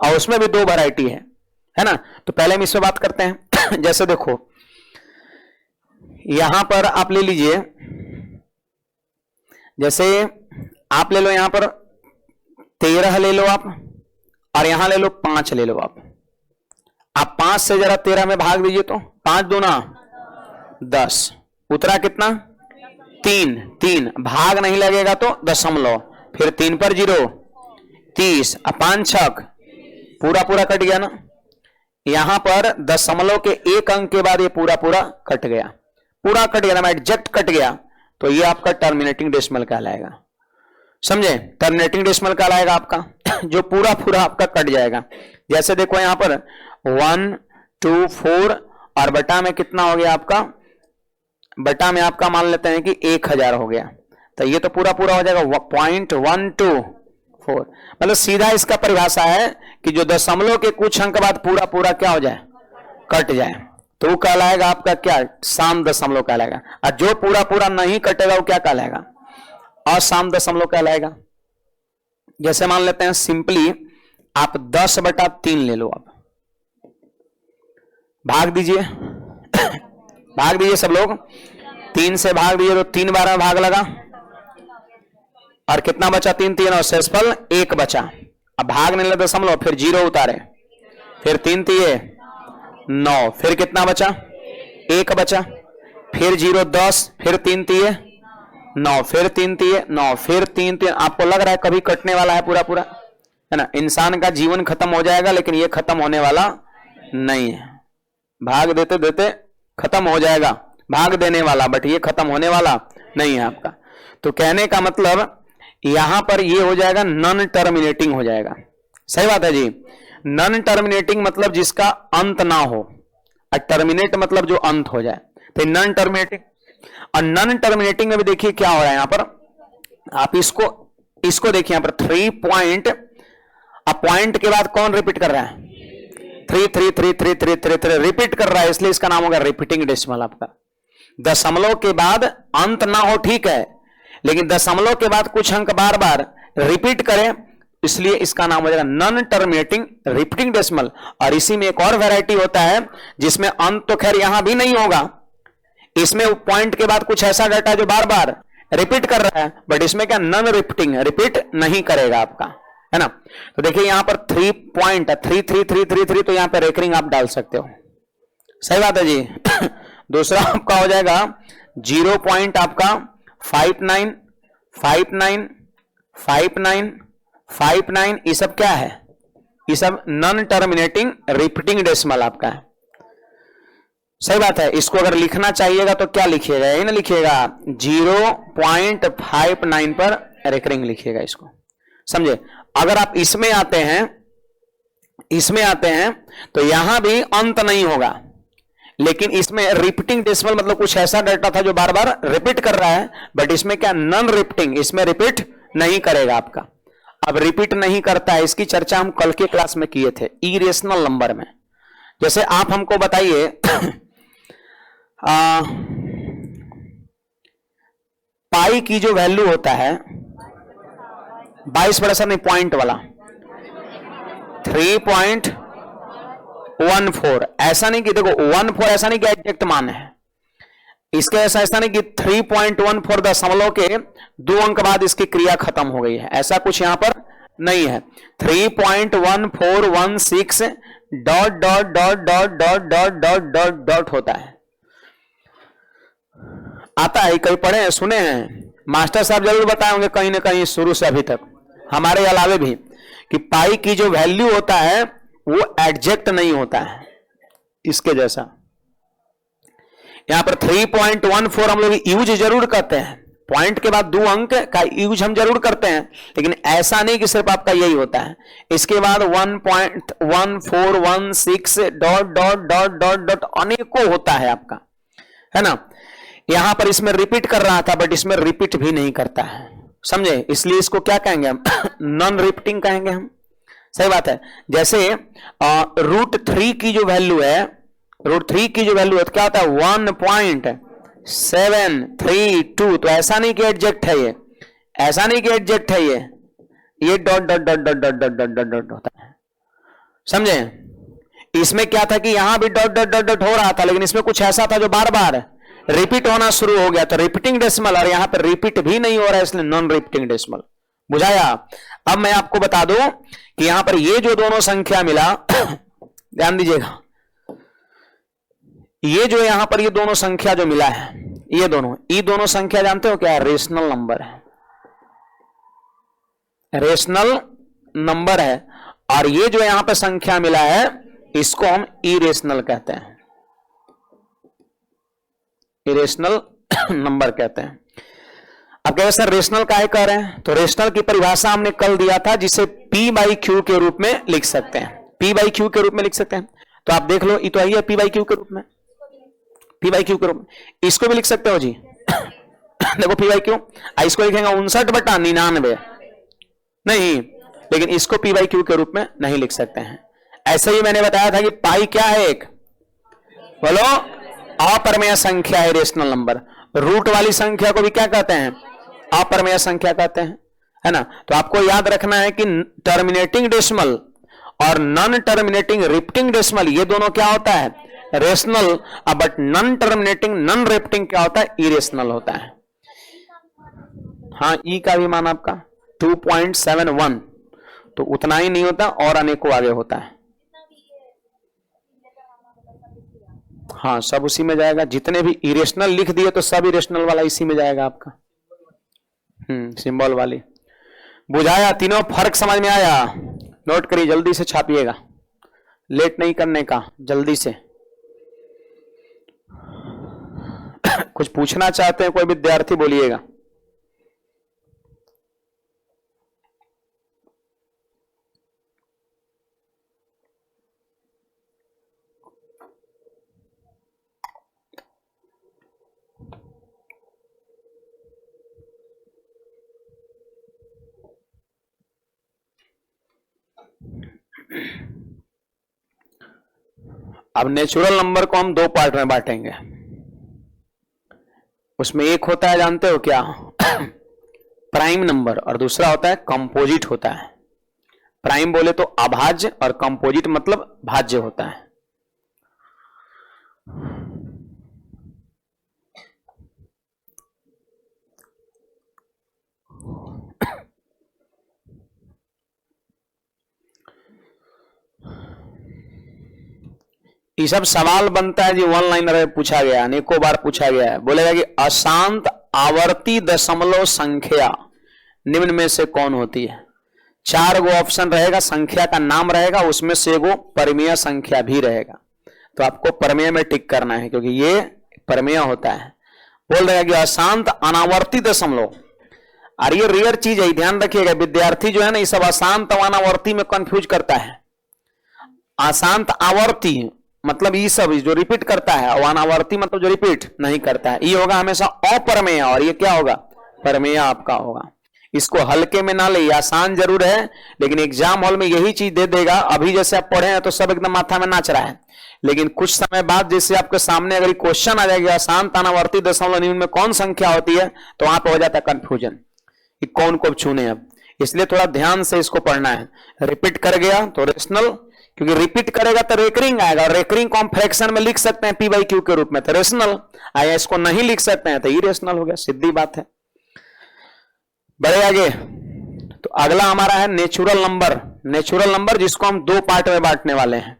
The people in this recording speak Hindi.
और उसमें भी दो वैरायटी है ना। तो पहले हम इसमें बात करते हैं। जैसे देखो यहां पर आप ले लीजिए, जैसे आप ले लो यहां पर 13 ले लो आप, और यहां ले लो 5 ले लो आप। 5 से जरा 13 में भाग दीजिए, तो 5 दूना 10, उतरा कितना 3, भाग नहीं लगेगा तो दशमलव, फिर 3 पर 0 30, 5 छक पूरा पूरा कट गया ना। यहां पर दशमलव के एक अंक के बाद ये पूरा पूरा कट गया, पूरा कट गया ना, एग्जैक्ट कट गया, तो ये आपका टर्मिनेटिंग डेसिमल कहलाएगा। समझे, टर्मिनेटिंग डेसिमल कहलाएगा आपका जो पूरा पूरा आपका कट जाएगा। जैसे देखो यहां पर 1 2 4 और बटा में कितना हो गया आपका, बटा में आपका मान लेते हैं कि 1000 हो गया, तो ये तो पूरा पूरा हो जाएगा 0.124। मतलब सीधा इसका परिभाषा है कि जो दशमलव के कुछ अंक बाद पूरा पूरा क्या हो जाए, कट जाए, तो वो कहलाएगा आपका क्या, सम दशमलव कहलाएगा। और जो पूरा पूरा नहीं कटेगा वो क्या कहलाएगा, असम दशमलव कहलाएगा। जैसे मान लेते हैं सिंपली आप 10/3 ले लो, आप भाग दीजिए भाग दीजिए सब लोग, 3 से भाग दीजिए तो 3 बार में भाग लगा, और कितना बचा 3 3 और शेषफल 1 बचा। अब भाग नहीं लगा दशमलव, फिर 0 उतारे, फिर 3 3 9, फिर कितना बचा 1 बचा, फिर 0 10, फिर 3 3 9, फिर 3 3 9, फिर 3 3। आपको लग रहा है कभी कटने वाला है पूरा पूरा, है ना। इंसान का जीवन खत्म हो जाएगा, लेकिन ये खत्म होने वाला नहीं है। भाग देते देते खत्म हो जाएगा, भाग देने वाला, बट ये खत्म होने वाला नहीं है आपका। तो कहने का मतलब यहां पर ये हो जाएगा नॉन टर्मिनेटिंग हो जाएगा। सही बात है जी। नॉन टर्मिनेटिंग मतलब जिसका अंत ना हो, और टर्मिनेट मतलब जो अंत हो जाए, तो नॉन टर्मिनेटिंग। और नॉन टर्मिनेटिंग में भी देखिए क्या हो रहा है यहां पर, आप इसको देखिए यहां पर 3 पॉइंट, अब पॉइंट के बाद कौन रिपीट कर रहा है, 3 3 3 3 3 3 3 रिपीट कर रहा है, इसलिए इसका नाम होगा रिपीटिंग डेसिमल आपका। दशमलव के बाद अंत ना हो ठीक है, लेकिन दशमलव के बाद कुछ अंक बार बार रिपीट करें, इसलिए इसका नाम हो जाएगा नॉन टर्मिनेटिंग रिपीटिंग डेसिमल। और इसी में एक और वैरायटी होता है जिसमें अंत तो खैर यहां भी नहीं होगा, इसमें पॉइंट के बाद कुछ ऐसा डाटा जो बार बार रिपीट कर रहा है, बट इसमें क्या नॉन रिपीटिंग, रिपीट नहीं करेगा आपका, है ना। तो देखिए यहां पर 3 पॉइंट 3 3 3 3 3, तो यहां पर रेकरिंग आप डाल सकते हो। सही बात है जी। दूसरा आपका हो जाएगा 0 पॉइंट आपका 59 59 59 59, ये सब क्या है, ये सब नॉन टर्मिनेटिंग रिपीटिंग डेसिमल आपका है। सही बात है। इसको अगर लिखना चाहिएगा तो क्या लिखिएगा, यही ना लिखिएगा 0.59 पर रेकरिंग लिखिएगा इसको, समझे। अगर आप इसमें आते हैं तो यहां भी अंत नहीं होगा, लेकिन इसमें रिपीटिंग डेसिमल मतलब कुछ ऐसा डाटा था जो बार बार रिपीट कर रहा है, बट इसमें क्या नॉन रिपीटिंग, इसमें रिपीट नहीं करेगा आपका। अब रिपीट नहीं करता है, इसकी चर्चा हम कल के क्लास में किए थे इरेशनल नंबर में। जैसे आप हमको बताइए पाई की जो वैल्यू होता है 22 नहीं, पॉइंट वाला 3.14, ऐसा नहीं कि देखो 14 ऐसा नहीं कि एग्जैक्ट मान है इसके, ऐसा नहीं कि 3.14 दशमलव के 2 अंक बाद इसकी क्रिया खत्म हो गई है, ऐसा कुछ यहां पर नहीं है। 3.1416 dot dot dot dot dot dot dot dot dot होता है, आता है, कहीं पढ़े हैं सुने हैं, मास्टर साहब जरूर बताए होंगे कहीं ना कहीं शुरू से अभी तक हमारे अलावे भी, कि पाई की जो वैल्यू होता है वो एग्जैक्ट नहीं होता है इसके जैसा। यहां पर 3.14 हम लोग यूज जरूर करते हैं, पॉइंट के बाद 2 अंक का यूज हम जरूर करते हैं, लेकिन ऐसा नहीं कि सिर्फ आपका यही होता है। इसके बाद 1.1416 dot dot dot dot dot अनेकों होता है आपका, है ना। यहां पर इसमें रिपीट कर रहा था, बट इसमें रिपीट भी नहीं करता है, समझे, इसलिए इसको क्या कहेंगे हम नॉन रिपीटिंग कहेंगे हम। सही बात है। जैसे √3 की जो वैल्यू है, √3 की जो वैल्यू है तो क्या होता है 1.732, तो ऐसा नहीं कि एग्जैक्ट है ये, ऐसा नहीं कि एग्जैक्ट है ये dot dot dot dot dot dot dot dot होता है। समझे? इसमें क्या था कि यहां भी डॉट डॉट डॉट डॉट हो रहा था, लेकिन इसमें कुछ ऐसा था जो बार बार रिपीट होना शुरू हो गया, तो रिपीटिंग डेसिमल, और यहां पर रिपीट भी नहीं हो रहा है, इसलिए नॉन रिपीटिंग डेसिमल। बुझाया? अब मैं आपको बता दूं कि यहां पर ये जो दोनों संख्या मिला ध्यान दीजिएगा, ये जो यहां पर ये दोनों संख्या जो मिला है, ये दोनों संख्या जानते हो क्या है? रेशनल नंबर है, रेशनल नंबर है। और ये जो यहां पर संख्या मिला है इसको हम इरेशनल कहते हैं, इरेशनल नंबर कहते हैं। अब कहे सर रेशनल काहे कह रहे हैं? तो रेशनल की परिभाषा हमने कल दिया था, जिसे P बाई क्यू के रूप में लिख सकते हैं, P बाई क्यू के रूप में लिख सकते हैं। तो आप देख लो, ये तो है P बाई क्यू के रूप में, P बाई क्यू के रूप में। इसको भी लिख सकते हो जी देखो P बाई क्यू, इसको लिखेंगे 59/99, नहीं, लेकिन इसको P बाई क्यू के रूप में नहीं लिख सकते हैं। ऐसे ही मैंने बताया था कि पाई क्या है? एक बोलो, अपरमेय संख्या है, रेशनल नंबर। रूट वाली संख्या को भी क्या कहते हैं? अपरमेय संख्या कहते हैं, है ना? तो आपको याद रखना है कि टर्मिनेटिंग डेसिमल और नॉन टर्मिनेटिंग रिपीटिंग डेसिमल, ये दोनों क्या होता है? Rational. But non terminating non repeating क्या होता है? इरेशनल होता है। हाँ, ई का भी मान आपका 2.71, तो उतना ही नहीं होता और अनेकों आगे होता है। हाँ, सब उसी में जाएगा, जितने भी इरेशनल लिख दिए तो सब इरेशनल वाला इसी में जाएगा आपका, सिंबल वाली। बुझाया? तीनों फर्क समझ में आया? नोट करिए, जल्दी से छापिएगा, लेट नहीं करने का, जल्दी से। कुछ पूछना चाहते हैं कोई विद्यार्थी? बोलिएगा। अब नेचुरल नंबर को हम दो पार्ट में बांटेंगे। उसमें एक होता है, जानते हो क्या? प्राइम नंबर, और दूसरा होता है कंपोजिट होता है। प्राइम बोले तो अभाज्य, और कंपोजिट मतलब भाज्य होता है। ये सब सवाल बनता है जी, वन लाइनर पूछा गया, अनेकों बार पूछा गया है। बोलेगा कि अशांत आवर्ती दशमलव संख्या निम्न में से कौन होती है? 4 गो ऑप्शन रहेगा, संख्या का नाम रहेगा, उसमें से एगो परमेय संख्या भी रहेगा। तो आपको परमेय में टिक करना है, क्योंकि ये परमेय होता है। बोल रहेगा कि अशांत अनावर्ती दशमलव, और ये रेयर चीज है, ध्यान रखिएगा। विद्यार्थी जो है ना, ये सब अशांत और अनावर्ती में कंफ्यूज करता है। अशांत आवर्ती मतलब ये सब जो रिपीट करता है, और अनावर्ती मतलब जो रिपीट नहीं करता है, ये होगा हमेशा अप्रमेय, और ये क्या होगा? परमेय आपका होगा। इसको हल्के में ना ले, आसान जरूर है, लेकिन एग्जाम हॉल में यही चीज दे देगा। अभी जैसे आप पढ़े हैं तो सब एकदम माथा में नाच रहा है, लेकिन कुछ समय बाद जैसे आपके सामने अगर क्वेश्चन आ जाएगा अशांत अनावर्ती दशमलव निम्न में कौन संख्या होती है, तो वहां पर हो जाता है कंफ्यूजन कि कौन को चुने। अब इसलिए थोड़ा ध्यान से इसको पढ़ना है। रिपीट कर गया तो रेशनल, क्योंकि रिपीट करेगा तो रेकरिंग आएगा, और रेकरिंग को हम फ्रैक्शन में लिख सकते हैं P बाई क्यू के रूप में, तो रेशनल आया। इसको नहीं लिख सकते हैं तो इरेशनल हो गया, सीधी बात है। बढ़े आगे, तो अगला हमारा है नेचुरल नंबर। नेचुरल नंबर जिसको हम दो पार्ट में बांटने वाले हैं।